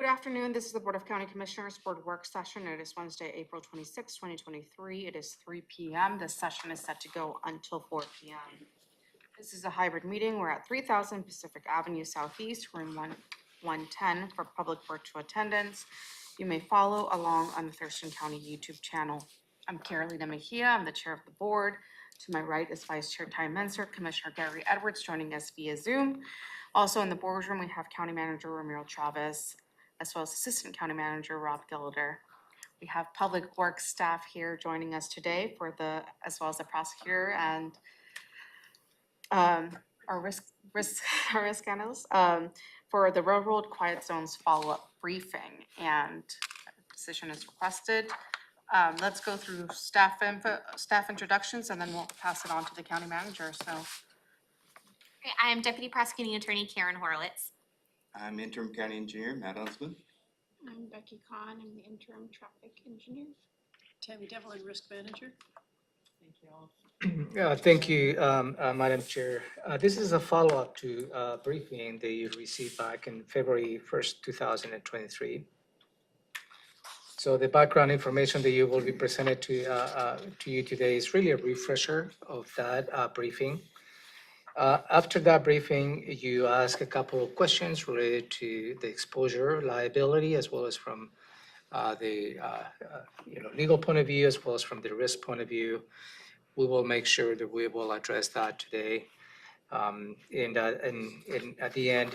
Good afternoon. This is the Board of County Commissioners Board Work Session. It is Wednesday, April 26, 2023. It is 3 p.m. This session is set to go until 4 p.m. This is a hybrid meeting. We're at 3000 Pacific Avenue Southeast, room 110 for public virtual attendance. You may follow along on the Thurston County YouTube channel. I'm Carolina Mejia. I'm the chair of the board. To my right is Vice Chair Ty Menser, Commissioner Gary Edwards joining us via Zoom. Also in the boardroom, we have County Manager Ramiro Chavez, as well as Assistant County Manager Rob Gilder. We have Public Works staff here joining us today as well as the prosecutor and our risk analyst for the railroad quiet zones follow-up briefing, and decision is requested. Let's go through staff introductions, and then we'll pass it on to the county manager. So, Okay, I am Deputy Prosecuting Attorney Karen Horowitz. I'm Interim County Engineer Matt Huntsman. I'm Becky Kahn. I'm the interim traffic engineer. Tammy Devlin, risk manager. thank you all. Thank you, Madam Chair. This is a follow-up to a briefing that you received back in February 1st, 2023. So the background information that you will be presented to you today is really a refresher of that briefing. After that briefing, you ask a couple of questions related to the exposure liability, as well as from the legal point of view, as well as from the risk point of view. We will make sure that we will address that today. And at the end,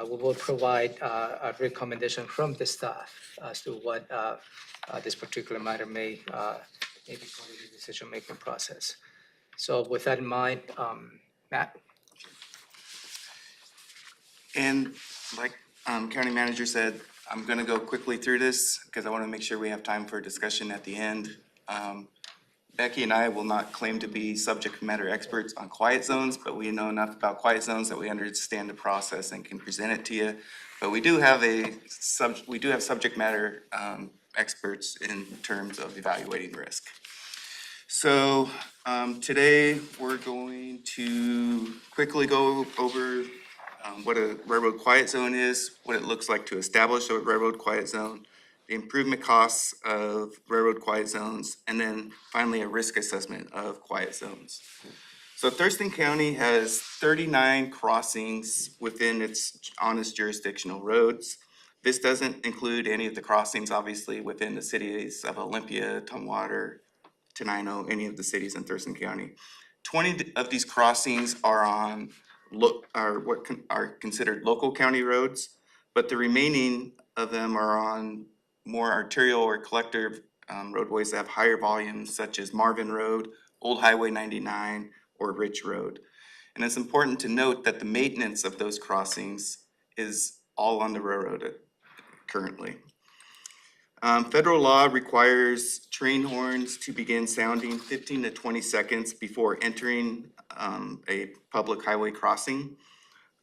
we will provide a recommendation from the staff as to what this particular matter may be part of the decision-making process. So with that in mind, Matt? And like County Manager said, I'm gonna go quickly through this because I wanna make sure we have time for discussion at the end. Becky and I will not claim to be subject matter experts on quiet zones, but we know enough about quiet zones that we understand the process and can present it to you. But we do have subject matter experts in terms of evaluating risk. So today we're going to quickly go over what a railroad quiet zone is, what it looks like to establish a railroad quiet zone, the improvement costs of railroad quiet zones, and then finally a risk assessment of quiet zones. So Thurston County has 39 crossings within on its jurisdictional roads. This doesn't include any of the crossings, obviously, within the cities of Olympia, Tumwater, Tenino, any of the cities in Thurston County. 20 of these crossings are what are considered local county roads, but the remaining of them are on more arterial or collector roadways that have higher volumes, such as Marvin Road, Old Highway 99, or Ridge Road. And it's important to note that the maintenance of those crossings is all on the railroad currently. Federal law requires train horns to begin sounding 15 to 20 seconds before entering a public highway crossing.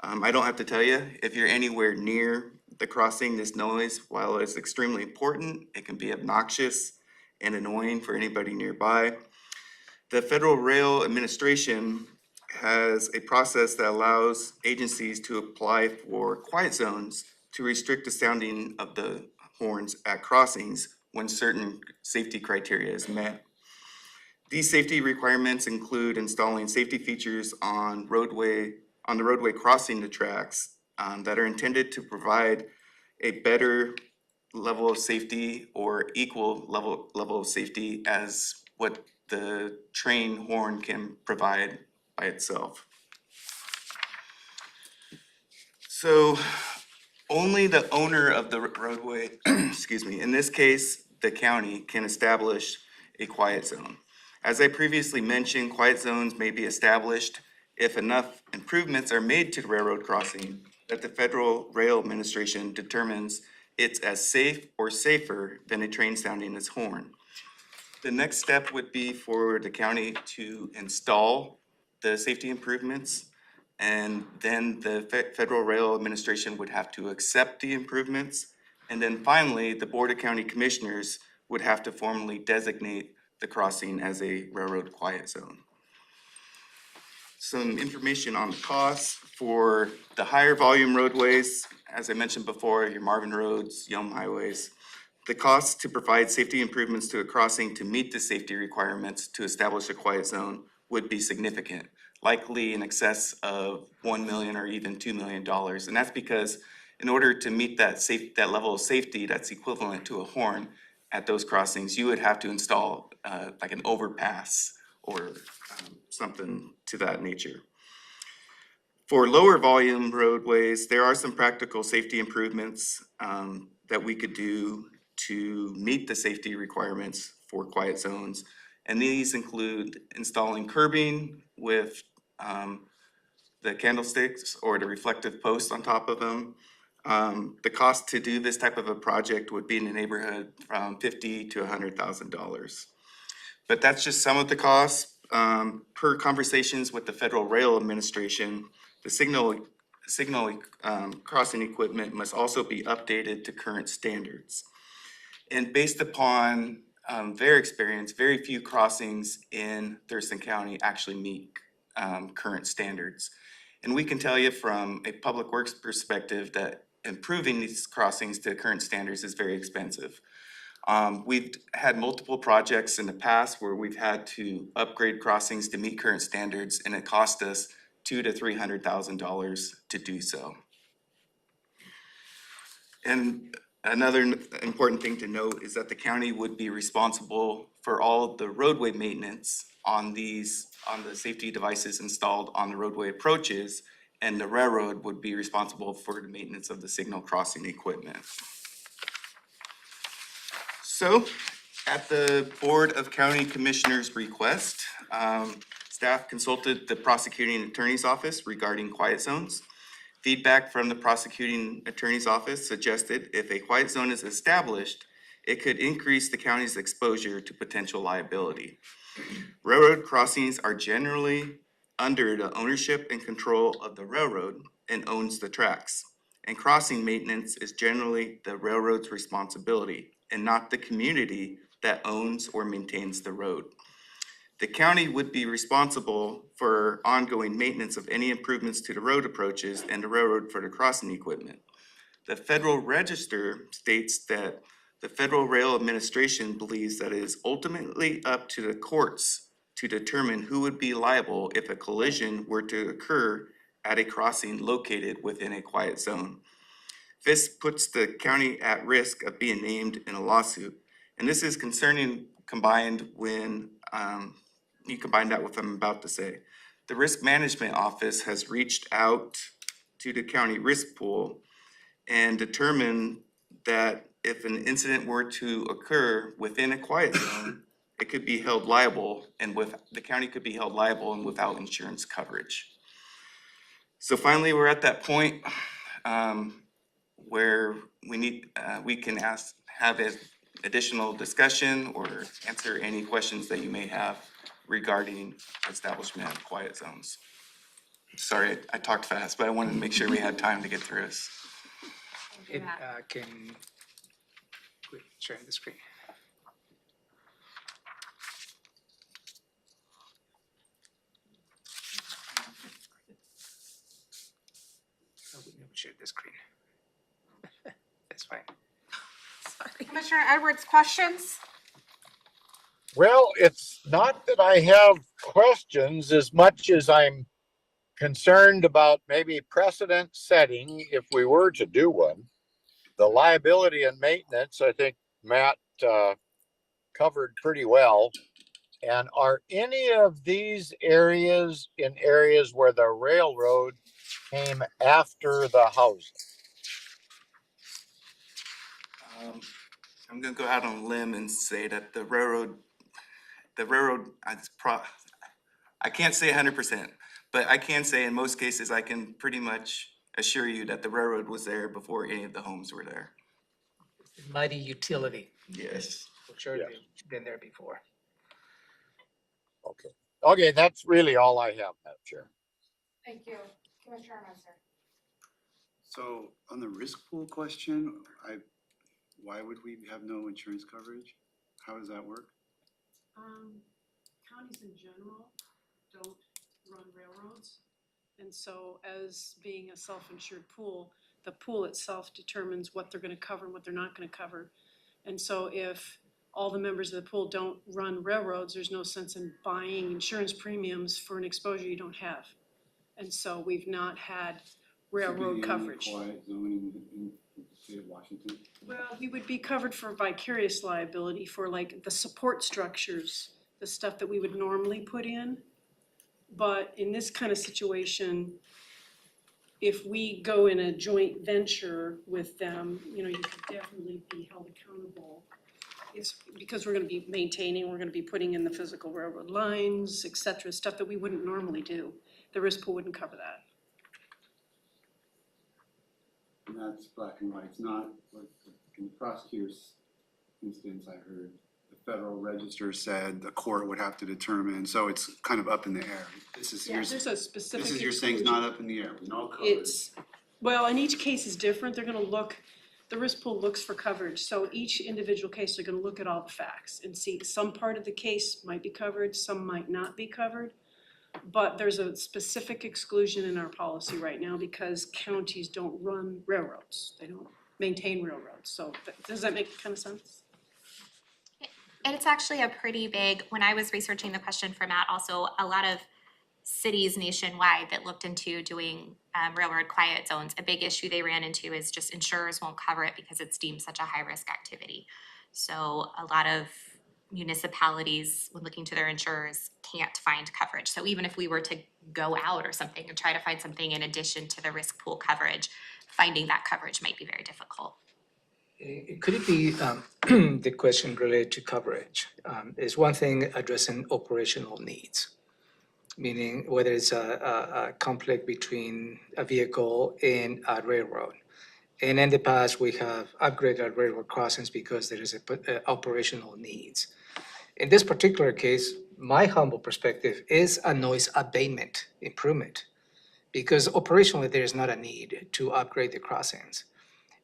I don't have to tell you, if you're anywhere near the crossing, this noise, while it's extremely important, it can be obnoxious and annoying for anybody nearby. The Federal Rail Administration has a process that allows agencies to apply for quiet zones to restrict the sounding of the horns at crossings when certain safety criteria is met. These safety requirements include installing safety features on the roadway crossing the tracks that are intended to provide a better level of safety or equal level of safety as what the train horn can provide by itself. So only the owner of the roadway, excuse me, in this case, the county, can establish a quiet zone. As I previously mentioned, quiet zones may be established if enough improvements are made to the railroad crossing that the Federal Rail Administration determines it's as safe or safer than a train sounding its horn. The next step would be for the county to install the safety improvements, and then the Federal Rail Administration would have to accept the improvements. And then finally, the Board of County Commissioners would have to formally designate the crossing as a railroad quiet zone. some information on the costs for the higher volume roadways. As I mentioned before, your Marvin roads, Yelm highways. The cost to provide safety improvements to a crossing to meet the safety requirements to establish a quiet zone would be significant, likely in excess of 1 million or even $2 million. And that's because in order to meet that level of safety that's equivalent to a horn at those crossings, you would have to install like an overpass or something to that nature. For lower volume roadways, there are some practical safety improvements that we could do to meet the safety requirements for quiet zones. And these include installing curbing with the candlesticks or the reflective posts on top of them. The cost to do this type of a project would be in the neighborhood from $50,000 to $100,000. But that's just some of the costs. Per conversations with the Federal Rail Administration, the signal crossing equipment must also be updated to current standards. And based upon their experience, very few crossings in Thurston County actually meet current standards. And we can tell you from a public works perspective that improving these crossings to current standards is very expensive. We've had multiple projects in the past where we've had to upgrade crossings to meet current standards, and it cost us $200,000 to $300,000 to do so. And another important thing to note is that the county would be responsible for all of the roadway maintenance on the safety devices installed on the roadway approaches, and the railroad would be responsible for the maintenance of the signal crossing equipment. So, at the Board of County Commissioners' request, staff consulted the prosecuting attorney's office regarding quiet zones. Feedback from the prosecuting attorney's office suggested if a quiet zone is established, it could increase the county's exposure to potential liability. Railroad crossings are generally under the ownership and control of the railroad and owns the tracks. And crossing maintenance is generally the railroad's responsibility and not the community that owns or maintains the road. The county would be responsible for ongoing maintenance of any improvements to the road approaches and the railroad for the crossing equipment. The Federal Register states that the Federal Rail Administration believes that it is ultimately up to the courts to determine who would be liable if a collision were to occur at a crossing located within a quiet zone. This puts the county at risk of being named in a lawsuit. And this is concerning combined when you combine that with what I'm about to say. The Risk Management Office has reached out to the county risk pool and determined that if an incident were to occur within a quiet zone, it could be held liable and the county could be held liable and without insurance coverage. So finally, we're at that point where we can have an additional discussion or answer any questions that you may have regarding establishment of quiet zones. Sorry, I talked fast, but I wanted to make sure we had time to get through this. It can quit sharing the screen. Oh, we never shared the screen. That's fine. Commissioner Edwards, questions? Well, it's not that I have questions as much as I'm concerned about maybe precedent setting if we were to do one. The liability and maintenance, I think Matt covered pretty well. And are any of these areas in areas where the railroad came after the housing? I'm gonna go out on a limb and say that the railroad, I can't say 100%, but I can say in most cases, I can pretty much assure you that the railroad was there before any of the homes were there. Mighty utility. Yes. For sure, Yes. they've been there before. Okay. Okay, that's really all I have, Madam Chair. Thank you. Commissioner Messer. So on the risk pool question, why would we have no insurance coverage? How does that work? Counties in general don't run railroads. And so as being a self-insured pool, the pool itself determines what they're gonna cover and what they're not gonna cover. And so if all the members of the pool don't run railroads, there's no sense in buying insurance premiums for an exposure you don't have. And so we've not had railroad coverage. Quiet zone in the state of Washington. Well, we would be covered for vicarious liability for like the support structures, the stuff that we would normally put in. But in this kind of situation, if we go in a joint venture with them, you know, you could definitely be held accountable. It's because we're gonna be maintaining, we're gonna be putting in the physical railroad lines, et cetera, stuff that we wouldn't normally do. The risk pool wouldn't cover that. And that's black and white. It's not, like, in the prosecutor's instance, I heard the Federal Register said the court would have to determine, so it's kind of up in the air. This is, There's a specific. this is, you're saying it's exclusion. not up in the air, no coverage. It's, well, and each case is different, they're gonna look, the risk pool looks for coverage, so each individual case, they're gonna look at all the facts and see, some part of the case might be covered, some might not be covered. But there's a specific exclusion in our policy right now because counties don't run railroads, they don't maintain railroads, so does that make kind of sense? And it's actually a pretty big, when I was researching the question for Matt, also a lot of cities nationwide that looked into doing railroad quiet zones, a big issue they ran into is just insurers won't cover it because it's deemed such a high-risk activity. So a lot of municipalities, when looking to their insurers, can't find coverage. So even if we were to go out or something and try to find something in addition to the risk pool coverage, finding that coverage might be very difficult. Could it be the question related to coverage? Is one thing addressing operational needs, meaning whether it's a conflict between a vehicle and a railroad. And in the past, we have upgraded our railroad crossings because there is a operational needs. In this particular case, my humble perspective is a noise abatement improvement because operationally there is not a need to upgrade the crossings.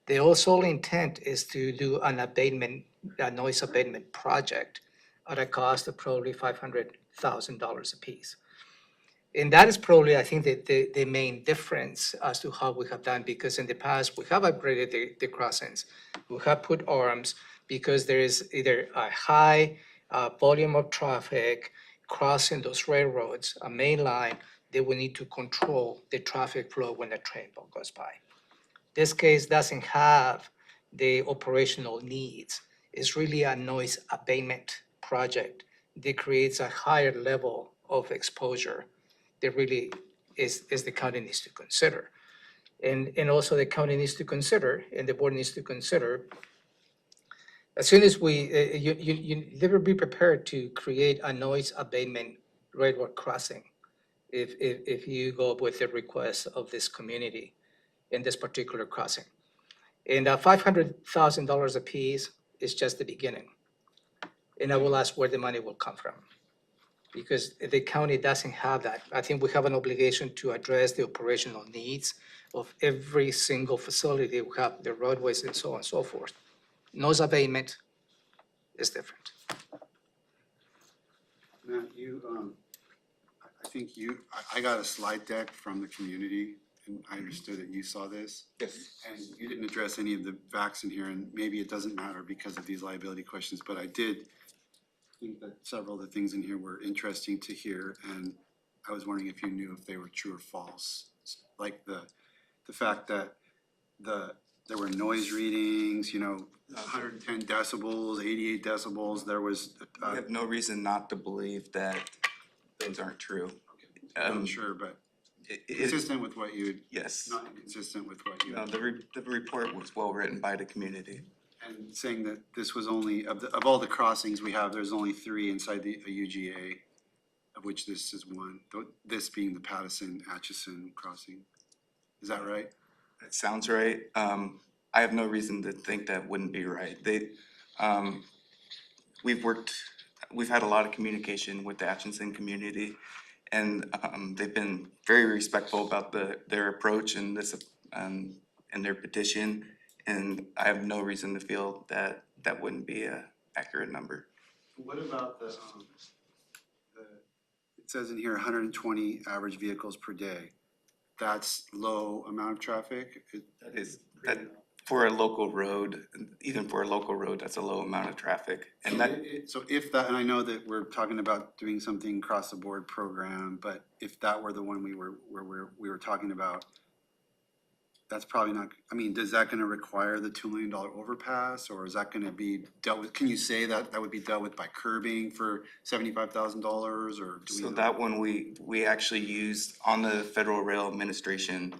The sole intent is to do an abatement, a noise abatement project at a cost of probably $500,000 apiece. And that is probably, I think, the main difference as to how we have done, because in the past, we have upgraded the crossings. We have put arms because there is either a high volume of traffic crossing those railroads, a main line, that we need to control the traffic flow when a train goes by. This case doesn't have the operational needs. It's really a noise abatement project that creates a higher level of exposure that really is the county needs to consider. And also the county needs to consider, and the board needs to consider, as soon as you never be prepared to create a noise abatement railroad crossing if you go with the request of this community in this particular crossing. And $500,000 apiece is just the beginning. And I will ask where the money will come from, because the county doesn't have that. I think we have an obligation to address the operational needs of every single facility. We have the roadways and so on and so forth. Noise abatement is different. Matt, I think I got a slide deck from the community, and I understood that you saw this. Yes. And you didn't address any of the facts in here, and maybe it doesn't matter because of these liability questions, but I did think that several of the things in here were interesting to hear, and I was wondering if you knew if they were true or false. Like the fact that there were noise readings, 110 decibels, 88 decibels, there was. I have no reason not to believe that those aren't true. I'm sure, but It, consistent with what you, yes. not inconsistent with what you. No, the report was well written by the community. And saying that this was only, of all the crossings we have, there's only 3 inside a UGA, of which this is one, this being the Pattison-Atchison crossing. Is that right? That sounds right. I have no reason to think that wouldn't be right. We've had a lot of communication with the Atchison community, and they've been very respectful about their approach and and their petition. And I have no reason to feel that that wouldn't be a accurate number. What about it it says in here 120 average vehicles per day. That's low amount of traffic? That is, that, for a local road, even for a local road, that's a low amount of traffic. And that, So if that, and I know that we're talking about doing something across the board program, but if that were the one we were talking about, that's probably not, I mean, is that gonna require the $2 million overpass, or is that gonna be dealt with? Can you say that that would be dealt with by curbing for $75,000, or do we so know? that one we actually used on the Federal Rail Administration,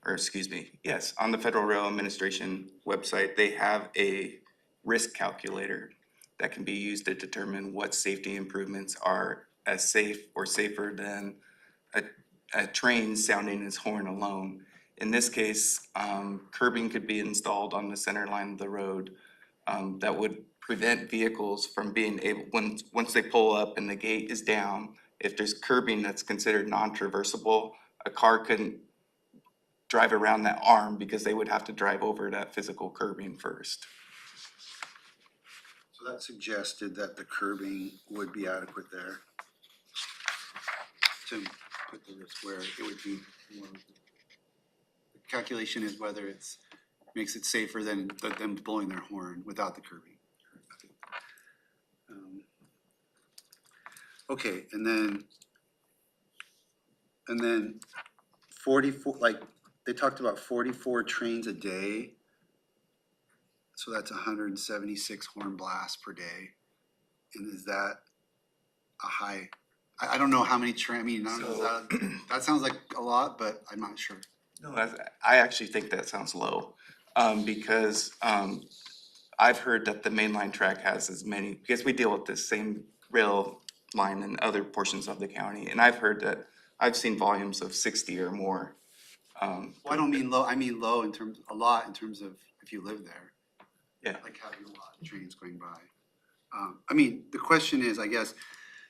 or excuse me, yes, on the Federal Rail Administration website, they have a risk calculator that can be used to determine what safety improvements are as safe or safer than a train sounding its horn alone. In this case, curbing could be installed on the center line of the road, that would prevent vehicles from being able, once they pull up and the gate is down, if there's curbing that's considered non-traversable, a car couldn't drive around that arm because they would have to drive over that physical curbing first. So that suggested that the curbing would be adequate there to put the risk where it would be more. The calculation is whether it's, makes it safer than them blowing their horn without the curbing. Okay, and then 44, like, they talked about 44 trains a day. So that's 176 horn blasts per day. And is that a high? I don't know how many I mean, I don't know, that sounds like a lot, but I'm not sure. No, I actually think that sounds low, because, I've heard that the mainline track has as many, because we deal with the same rail line in other portions of the county, and I've heard that, I've seen volumes of 60 or more. Well, I don't mean low, I mean low in terms, a lot in terms of if you live there. Yeah. Like having a lot of trains going by. I mean, the question is, I guess,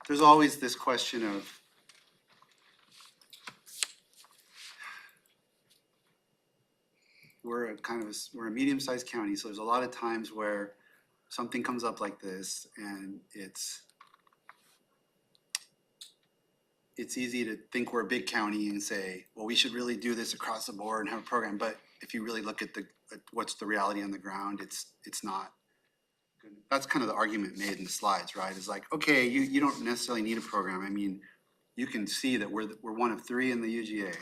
there's always this question of, we're a medium-sized county, so there's a lot of times where something comes up like this and it's easy to think we're a big county and say, well, we should really do this across the board and have a program, but if you really look at what's the reality on the ground, it's not. That's kind of the argument made in the slides, right? It's like, okay, you don't necessarily need a program. I mean, you can see that we're one of 3 in the UGA.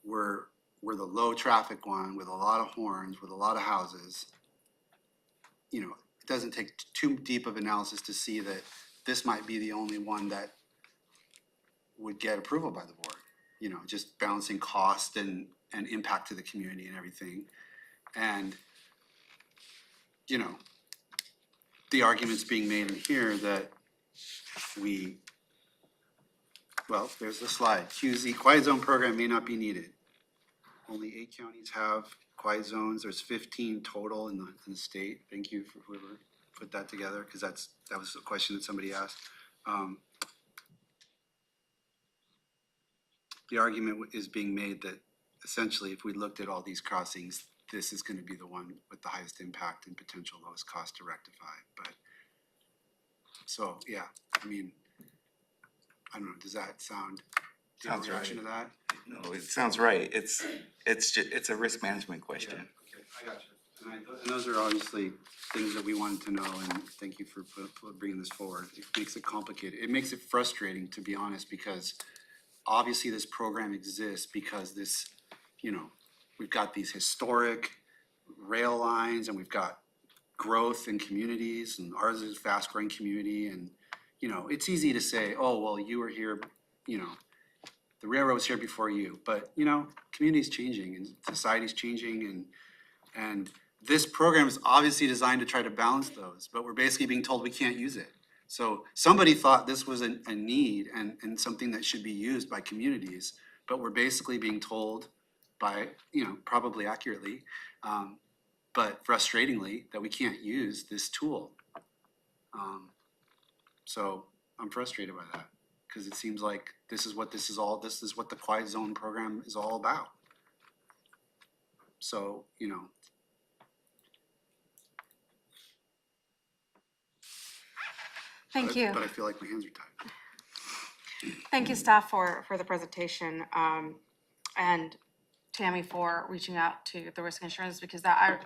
We're the low traffic one with a lot of horns, with a lot of houses. You know, it doesn't take too deep of analysis to see that this might be the only one that would get approval by the board. You know, just balancing cost and impact to the community and everything. And, you know, the argument's being made in here that well, there's the slide. QZ, quiet zone program may not be needed. Only 8 counties have quiet zones. There's 15 total in the state. Thank you for whoever put that together, because that was a question that somebody asked. The argument is being made that essentially if we looked at all these crossings, this is going to be the one with the highest impact and potential lowest cost to rectify. But so, yeah, I mean, I don't know, does that sound, do you have a Sounds reaction right. to that? No, it sounds right. It's a risk management question. Okay, I got you. And those are obviously things that we wanted to know, and thank you for bringing this forward. It makes it complicated. It makes it frustrating, to be honest, because obviously this program exists because this, you know, we've got these historic rail lines and we've got growth in communities, and ours is a fast growing community, and, you know, it's easy to say, oh, well, you were here, you know, the railroad was here before you, but, you know, community's changing and society's changing, and this program is obviously designed to try to balance those, but we're basically being told we can't use it. So somebody thought this was a need and something that should be used by communities, but we're basically being told by, you know, probably accurately, but frustratingly, that we can't use this tool. So I'm frustrated by that, because it seems like this is what the quiet zone program is all about. So, you know. Thank you. But I feel like my hands are tied. Thank you, staff, for the presentation, and Tammy for reaching out to the risk insurance, because I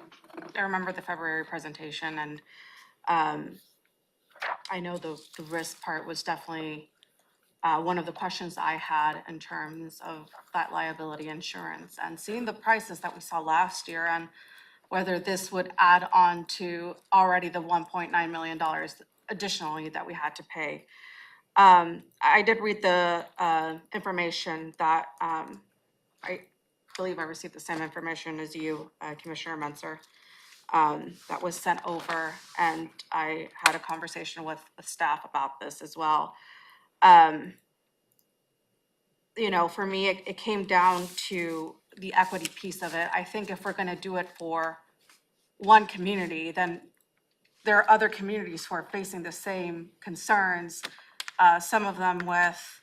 remember the February presentation, and I know the risk part was definitely one of the questions I had in terms of that liability insurance, and seeing the prices that we saw last year, and whether this would add on to already the $1.9 million additionally that we had to pay. I did read the information that I believe I received the same information as you, Commissioner Menzer, that was sent over, and I had a conversation with staff about this as well. You know, for me, it came down to the equity piece of it. I think if we're gonna do it for one community, then there are other communities who are facing the same concerns. Some of them with,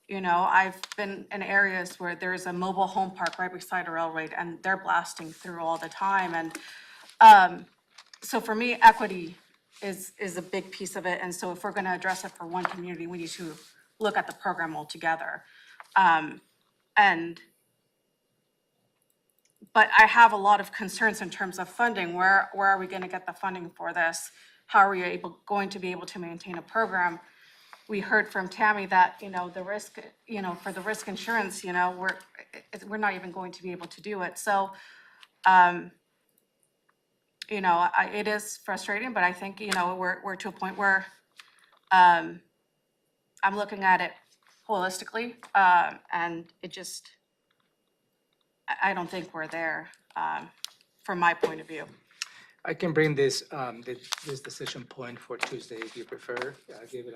you know, I've been in areas where there's a mobile home park right beside a railroad, and they're blasting through all the time. And so for me, equity is a big piece of it. And so if we're gonna address it for one community, we need to look at the program altogether. But I have a lot of concerns in terms of funding. Where are we gonna get the funding for this? How are we going to be able to maintain a program? We heard from Tammy that, you know, the risk, you know, for the risk insurance, you know, we're not even going to be able to do it. So, you know, it is frustrating, but I think, you know, we're to a point where, I'm looking at it holistically, and it just, I don't think we're there, from my point of view. I can bring this decision point for Tuesday if you prefer. Give it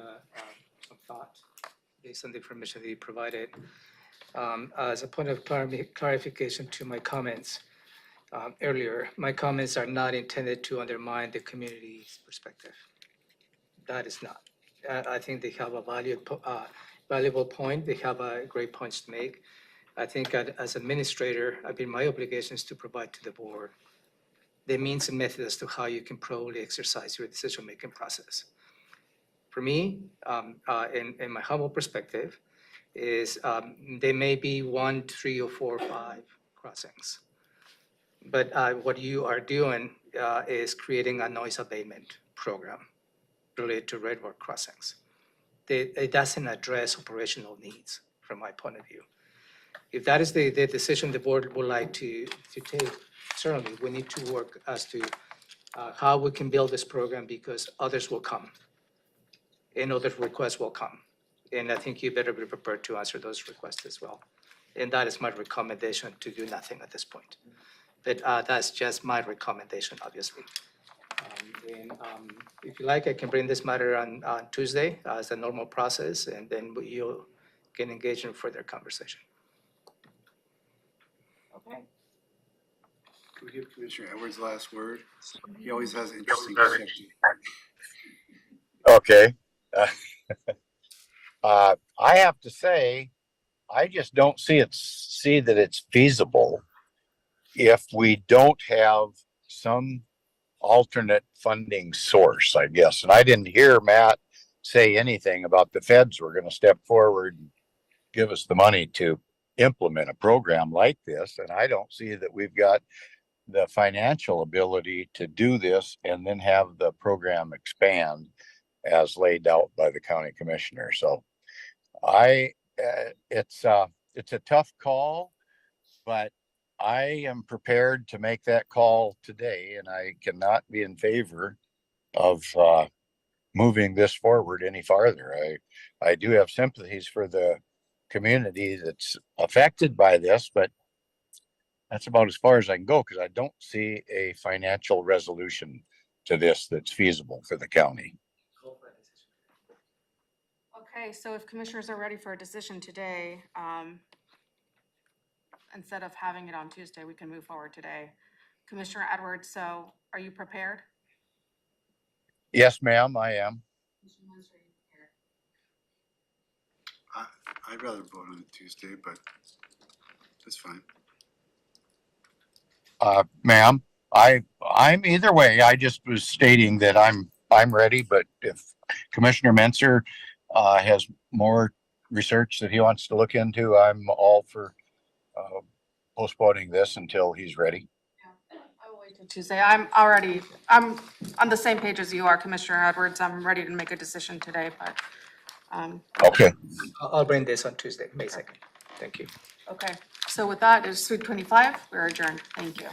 some thought based on the information that you provided. As a point of clarification to my comments earlier, my comments are not intended to undermine the community's perspective. That is not. I think they have a valuable point. They have great points to make. I think as administrator, I mean, my obligation is to provide to the board the means and methods as to how you can probably exercise your decision-making process. For me, in my humble perspective, is there may be 1, 3, or 4, or 5 crossings. But what you are doing is creating a noise abatement program related to redwood crossings. It doesn't address operational needs from my point of view. If that is the decision the board would like to take, certainly we need to work as to how we can build this program, because others will come and other requests will come. And I think you better be prepared to answer those requests as well. And that is my recommendation, to do nothing at this point. But that's just my recommendation, obviously. If you like, I can bring this matter on Tuesday as a normal process, and then you can engage in further conversation. Okay. Can we give Commissioner Edwards the last word? He always has interesting perspective. Okay. I have to say, I just don't see that it's feasible if we don't have some alternate funding source, I guess. And I didn't hear Matt say anything about the feds were going to step forward and give us the money to implement a program like this. And I don't see that we've got the financial ability to do this and then have the program expand as laid out by the county commissioner. So it's a tough call, but I am prepared to make that call today, and I cannot be in favor of moving this forward any farther. I do have sympathies for the community that's affected by this, but that's about as far as I can go, because I don't see a financial resolution to this that's feasible for the county. Okay, so if commissioners are ready for a decision today, instead of having it on Tuesday, we can move forward today. Commissioner Edwards, so are you prepared? Yes, ma'am, I am. I'd rather vote on it Tuesday, but that's fine. Ma'am, I'm either way. I just was stating that I'm ready, but if Commissioner Menzer has more research that he wants to look into, I'm all for postponing this until he's ready. I will wait till Tuesday. I'm on the same page as you are, Commissioner Edwards. I'm ready to make a decision today, but, Okay. I'll bring this on Tuesday, May 2nd. Thank you. okay. So with that, it's 3:25. We're adjourned. Thank you.